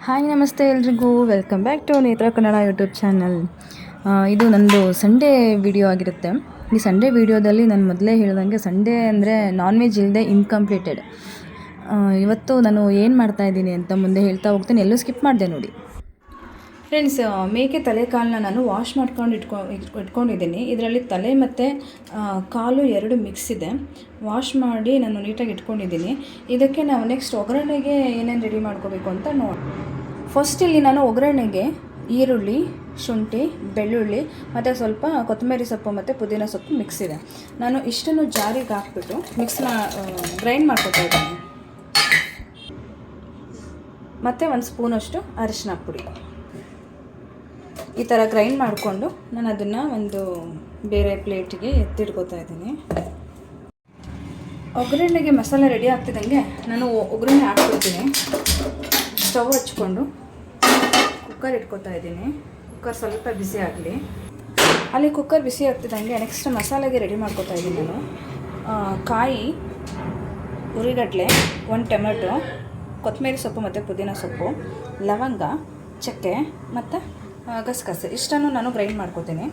Hi ನಮಸ್ತೆ ಎಲ್ರಿಗೂ welcome back to ನೇತ್ರ ಕನ್ನಡ ಯೂಟ್ಯೂಬ್ ಚಾನಲ್. ಇದು ನಂದು ಸಂಡೇ ವಿಡಿಯೋ ಆಗಿರುತ್ತೆ. ಈ ಸಂಡೇ ವಿಡಿಯೋದಲ್ಲಿ ನಾನು ಮೊದಲೇ ಹೇಳಿದಂಗೆ ಸಂಡೇ ಅಂದರೆ ನಾನ್ ವೆಜ್ ಇಲ್ಲದೆ ಇನ್ಕಂಪ್ಲೀಟೆಡ್. ಇವತ್ತು ನಾನು ಏನು ಮಾಡ್ತಾಯಿದ್ದೀನಿ ಅಂತ ಮುಂದೆ ಹೇಳ್ತಾ ಹೋಗ್ತೀನಿ, ಎಲ್ಲೂ ಸ್ಕಿಪ್ ಮಾಡಿದೆ ನೋಡಿ. ಫ್ರೆಂಡ್ಸ್, ಮೇಕೆ ತಲೆ ಕಾಲನ್ನ ನಾನು ವಾಶ್ ಮಾಡ್ಕೊಂಡು ಇಟ್ಕೊಂಡಿದ್ದೀನಿ. ಇದರಲ್ಲಿ ತಲೆ ಮತ್ತು ಕಾಲು ಎರಡು ಮಿಕ್ಸ್ ಇದೆ. ವಾಶ್ ಮಾಡಿ ನಾನು ನೀಟಾಗಿ ಇಟ್ಕೊಂಡಿದ್ದೀನಿ. ಇದಕ್ಕೆ ನಾವು ನೆಕ್ಸ್ಟ್ ಒಗ್ಗರಣೆಗೆ ಏನೇನು ರೆಡಿ ಮಾಡ್ಕೋಬೇಕು ಅಂತ ಫಸ್ಟ್ ಇಲ್ಲಿ ನಾನು ಒಗ್ಗರಣೆಗೆ ಈರುಳ್ಳಿ, ಶುಂಠಿ, ಬೆಳ್ಳುಳ್ಳಿ ಮತ್ತು ಸ್ವಲ್ಪ ಕೊತ್ತಂಬರಿ ಸೊಪ್ಪು ಮತ್ತು ಪುದೀನ ಸೊಪ್ಪು ಮಿಕ್ಸ್ ಇದೆ. ನಾನು ಇಷ್ಟನ್ನು ಜಾರಿಗೆ ಹಾಕ್ಬಿಟ್ಟು ಗ್ರೈಂಡ್ ಮಾಡ್ಕೊತಾ ಇದ್ದೀನಿ. ಮತ್ತು ಒಂದು ಸ್ಪೂನಷ್ಟು ಅರಿಶಿನ ಪುಡಿ ಈ ಥರ ಗ್ರೈಂಡ್ ಮಾಡಿಕೊಂಡು ನಾನು ಅದನ್ನು ಒಂದು ಬೇರೆ ಪ್ಲೇಟಿಗೆ ಎತ್ತಿಡ್ಕೋತಾ ಇದ್ದೀನಿ. ಒಗ್ಗರಣೆಗೆ ಮಸಾಲೆ ರೆಡಿ ಆಗ್ತಿದ್ದಂಗೆ ನಾನು ಒಗ್ಗರಣೆ ಹಾಕ್ಬಿಡ್ತೀನಿ. ಸ್ಟವ್ ಹಚ್ಕೊಂಡು ಕುಕ್ಕರ್ ಇಟ್ಕೋತಾ ಇದ್ದೀನಿ. ಕುಕ್ಕರ್ ಸ್ವಲ್ಪ ಬಿಸಿ ಆಗಲಿ. ಅಲ್ಲಿ ಕುಕ್ಕರ್ ಬಿಸಿ ಆಗ್ತಿದ್ದಂಗೆ ನೆಕ್ಸ್ಟ್ ಮಸಾಲೆಗೆ ರೆಡಿ ಮಾಡ್ಕೋತಾ ಇದ್ದೀನಿ ನಾನು. ಕಾಯಿ, ಉರಿಗಡ್ಲೆ, ಒಂದು ಟೊಮೆಟೊ, ಕೊತ್ತಂಬರಿ ಸೊಪ್ಪು ಮತ್ತು ಪುದೀನ ಸೊಪ್ಪು, ಲವಂಗ, ಚಕ್ಕೆ ಮತ್ತು ಗಸಗಸೆ ಇಷ್ಟನ್ನು ನಾನು ಗ್ರೈಂಡ್ ಮಾಡ್ಕೋತೀನಿ.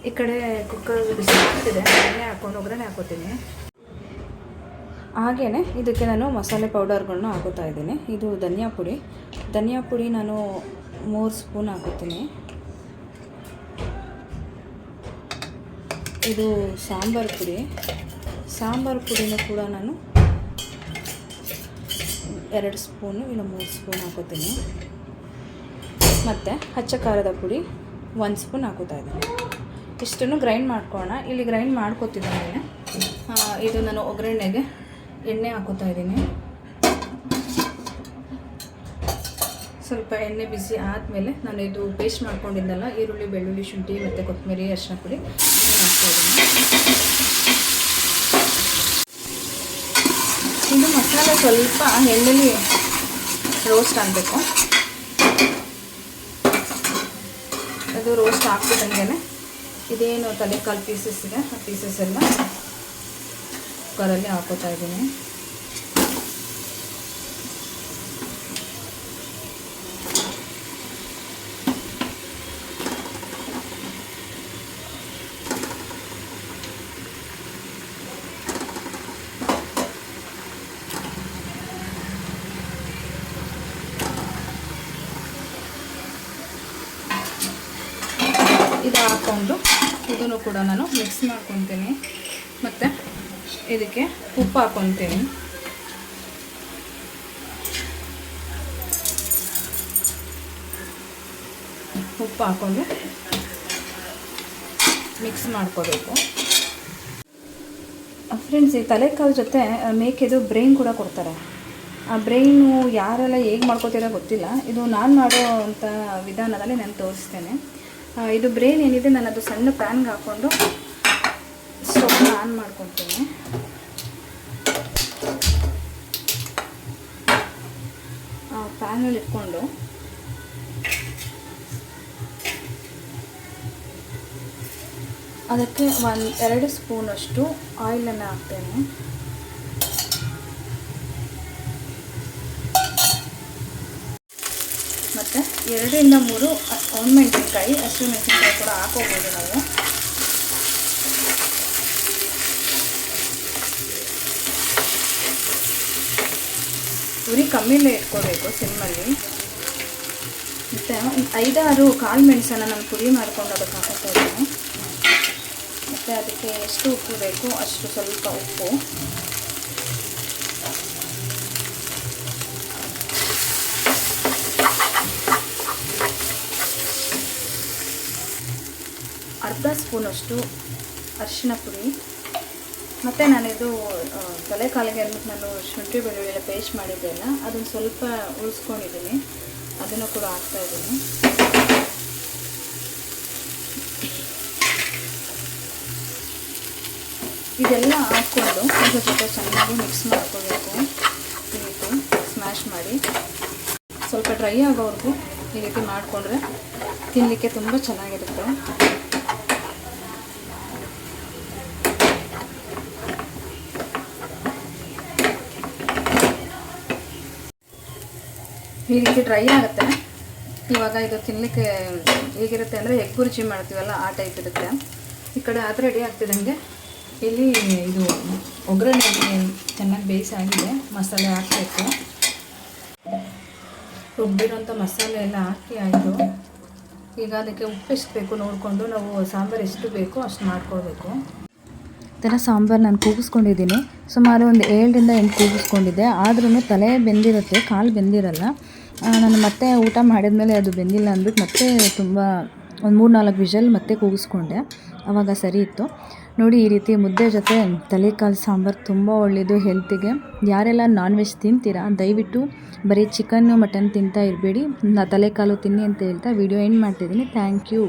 ಈ ಕಡೆ ಕುಕ್ಕರ್ ಬಿಸಿ ಆಗ್ತಿದೆ, ಒಗ್ಗರಣೆ ಹಾಕೋತೀನಿ. ಹಾಗೆಯೇ ಇದಕ್ಕೆ ನಾನು ಮಸಾಲೆ ಪೌಡರ್ಗಳನ್ನ ಹಾಕೋತಾ ಇದ್ದೀನಿ. ಇದು ಧನಿಯಾ ಪುಡಿ ನಾನು 3 ಸ್ಪೂನ್ ಹಾಕೋತೀನಿ. ಇದು ಸಾಂಬಾರು ಪುಡಿನೂ ಕೂಡ ನಾನು 2 ಸ್ಪೂನು ಇಲ್ಲ 3 ಸ್ಪೂನ್ ಹಾಕೋತೀನಿ. ಮತ್ತು ಹಚ್ಚ ಖಾರದ ಪುಡಿ 1 ಸ್ಪೂನ್ ಹಾಕೋತಾ ಇದ್ದೀನಿ. ಇಷ್ಟನ್ನು ಗ್ರೈಂಡ್ ಮಾಡ್ಕೊಳ್ಳೋಣ. ಇಲ್ಲಿ ಗ್ರೈಂಡ್ ಮಾಡ್ಕೋತಿದ್ದೀನಿ. ಇದು ನಾನು ಒಗ್ಗರಣೆಗೆ ಎಣ್ಣೆ ಹಾಕೋತಾ ಇದ್ದೀನಿ. ಸ್ವಲ್ಪ ಎಣ್ಣೆ ಬಿಸಿ ಆದಮೇಲೆ ನಾನು ಇದು ಪೇಸ್ಟ್ ಮಾಡ್ಕೊಂಡಿದ್ದಲ್ಲ, ಈರುಳ್ಳಿ, ಬೆಳ್ಳುಳ್ಳಿ, ಶುಂಠಿ ಮತ್ತು ಕೊತ್ತಂಬರಿ, ಅರಿಶಿನ ಪುಡಿ ಹಾಕ್ತಾ ಇದ್ದೀನಿ. ಇದು ಮಸಾಲೆ ಸ್ವಲ್ಪ ಎಣ್ಣೆಲಿ ರೋಸ್ಟ್ ಆಗಬೇಕು. ಅದು ರೋಸ್ಟ್ ಆಗ್ತಿದ್ದಂಗೆ ಇದೇನು ತಲೆಕಾಲು ಪೀಸಸ್ ಇದೆ ಆ ಪೀಸಸ್ ಎಲ್ಲ ಕುಕ್ಕರಲ್ಲಿ ಹಾಕೋತಾ ಇದ್ದೀನಿ. ಇದು ಹಾಕ್ಕೊಂಡು ಇದನ್ನು ಕೂಡ ನಾನು ಮಿಕ್ಸ್ ಮಾಡ್ಕೊತೀನಿ. ಮತ್ತು ಇದಕ್ಕೆ ಉಪ್ಪು ಹಾಕ್ಕೊತೀನಿ. ಉಪ್ಪು ಹಾಕ್ಕೊಂಡು ಮಿಕ್ಸ್ ಮಾಡ್ಕೋಬೇಕು. ಫ್ರೆಂಡ್ಸ್, ಈ ತಲೆಕಾಲು ಜೊತೆ ಮೇಕೆದು ಬ್ರೈನ್ ಕೂಡ ಕೊಡ್ತಾರೆ. ಆ ಬ್ರೈನು ಯಾರೆಲ್ಲ ಹೇಗೆ ಮಾಡ್ಕೋತೀರೋ ಗೊತ್ತಿಲ್ಲ. ಇದು ನಾನು ಮಾಡೋ ಅಂಥ ವಿಧಾನದಲ್ಲಿ ನಾನು ತೋರಿಸ್ತೇನೆ. ಇದು ಬ್ರೈನ್ ಏನಿದೆ, ನಾನು ಅದು ಸಣ್ಣ ಪ್ಯಾನ್ಗೆ ಹಾಕ್ಕೊಂಡು ಸ್ಟವ್ನ ಆನ್ ಮಾಡ್ಕೊತೀನಿ. ಪ್ಯಾನಲ್ಲಿ ಇಟ್ಕೊಂಡು ಅದಕ್ಕೆ 2 ಸ್ಪೂನಷ್ಟು ಆಯಿಲನ್ನು ಹಾಕ್ತೇನೆ. ಮತ್ತು 2 ಇಂದ 3 ಒಣಮೆಣಸಿನ್ಕಾಯಿ, ಹಸಿಮೆಣಸಿನ್ಕಾಯಿ ಕೂಡ ಹಾಕೋಬೋದು ನಾವು. ಉರಿ ಕಮ್ಮಿಲೇ ಇಟ್ಕೋಬೇಕು, ಸಿಮ್ಮಲ್ಲಿ. ಮತ್ತು 5-6 ಕಾಳು ಮೆಣಸನ್ನು ನಾನು ಪುಡಿ ಮಾಡ್ಕೊಂಡು ಅದಕ್ಕೆ ಹಾಕೋತಾ ಇದ್ದೀನಿ. ಮತ್ತು ಅದಕ್ಕೆ ಎಷ್ಟು ಉಪ್ಪು ಬೇಕು ಅಷ್ಟು ಸ್ವಲ್ಪ ಉಪ್ಪು. ಅರ್ಧ ಸ್ಪೂನಷ್ಟು ಅರಿಶಿನ ಪುಡಿ. ಮತ್ತು ನಾನಿದು ತಲೆಕಾಲಿಗೆ ಅಂದ್ಬಿಟ್ಟು ನಾನು ಶುಂಠಿ ಬೆಳ್ಳುಳ್ಳಿ ಎಲ್ಲ ಪೇಸ್ಟ್ ಮಾಡಿದ್ದೆಲ್ಲ ಅದನ್ನು ಸ್ವಲ್ಪ ಉಳಿಸ್ಕೊಂಡಿದ್ದೀನಿ. ಅದನ್ನು ಕೂಡ ಹಾಕ್ತಾಯಿದ್ದೀನಿ. ಇದೆಲ್ಲ ಹಾಕ್ಕೊಂಡು ಅದ್ರ ಜೊತೆ ಚೆನ್ನಾಗಿ ಮಿಕ್ಸ್ ಮಾಡ್ಕೋಬೇಕು. ಈ ರೀತಿ ಸ್ಮ್ಯಾಶ್ ಮಾಡಿ ಸ್ವಲ್ಪ ಡ್ರೈ ಆಗೋವರೆಗೂ ಈ ರೀತಿ ಮಾಡಿಕೊಂಡ್ರೆ ತಿನ್ನಲಿಕ್ಕೆ ತುಂಬ ಚೆನ್ನಾಗಿರುತ್ತೆ. ಈ ರೀತಿ ಡ್ರೈ ಆಗುತ್ತೆ. ಇವಾಗ ಇದು ತಿನ್ನಲಿಕ್ಕೆ ಹೇಗಿರುತ್ತೆ ಅಂದರೆ ಎಗ್ ಬುರ್ಜಿ ಮಾಡ್ತೀವಲ್ಲ ಆ ಟೈಪ್ ಇರುತ್ತೆ. ಈ ಕಡೆ ಅದು ರೆಡಿ ಆಗ್ತಿದ್ದಂಗೆ ಇಲ್ಲಿ ಇದು ಒಗ್ಗರಣೆ ಚೆನ್ನಾಗಿ ಬೇಯಿಸಾಗಿದೆ. ಮಸಾಲೆ ಹಾಕಬೇಕು. ರುಬ್ಬಿರೋಂಥ ಮಸಾಲೆ ಎಲ್ಲ ಹಾಕಿ ಆಯಿತು. ಈಗ ಅದಕ್ಕೆ ಉಪ್ಪು ಎಷ್ಟು ಬೇಕು ನೋಡಿಕೊಂಡು ನಾವು ಸಾಂಬಾರು ಎಷ್ಟು ಬೇಕೋ ಅಷ್ಟು ಮಾಡ್ಕೋಬೇಕು. ಈ ಥರ ಸಾಂಬಾರು ನಾನು ಕೂಗಿಸ್ಕೊಂಡಿದ್ದೀನಿ. ಸುಮಾರು ಒಂದು 7ರಿಂದ 8 ಕೂಗಿಸ್ಕೊಂಡಿದ್ದೆ. ಆದ್ರೂ ತಲೆ ಬೆಂದಿರುತ್ತೆ, ಕಾಲು ಬೆಂದಿರಲ್ಲ. ನಾನು ಮತ್ತೆ ಊಟ ಮಾಡಿದ್ಮೇಲೆ ಅದು ಬೆಂದಿಲ್ಲ ಅಂದ್ಬಿಟ್ಟು ಮತ್ತೆ ತುಂಬ ಒಂದು 3-4 ವಿಷಲ್ ಮತ್ತೆ ಕೂಗಿಸ್ಕೊಂಡೆ. ಆವಾಗ ಸರಿ ಇತ್ತು. ನೋಡಿ, ಈ ರೀತಿ ಮುದ್ದೆ ಜೊತೆ ತಲೆಕಾಲು ಸಾಂಬಾರು ತುಂಬ ಒಳ್ಳೆಯದು ಹೆಲ್ತಿಗೆ. ಯಾರೆಲ್ಲ ನಾನ್ ವೆಜ್ ತಿಂತೀರಾ ದಯವಿಟ್ಟು ಬರೀ ಚಿಕನ್ನು ಮಟನ್ ತಿಂತಾ ಇರಬೇಡಿ, ತಲೆಕಾಲು ತಿನ್ನಿ ಅಂತ ಹೇಳ್ತಾ ವಿಡಿಯೋ ಎಂಡ್ ಮಾಡ್ತಿದ್ದೀನಿ. Thank you.